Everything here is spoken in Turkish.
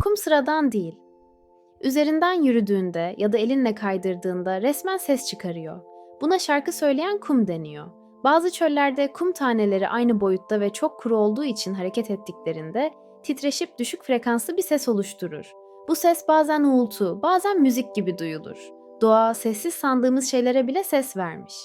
kum sıradan değil. Üzerinden yürüdüğünde ya da elinle kaydırdığında resmen ses çıkarıyor. Buna şarkı söyleyen kum deniyor. Bazı çöllerde kum taneleri aynı boyutta ve çok kuru olduğu için hareket ettiklerinde titreşip düşük frekanslı bir ses oluşturur. Bu ses bazen uğultu, bazen müzik gibi duyulur. Doğa sessiz sandığımız şeylere bile ses vermiş.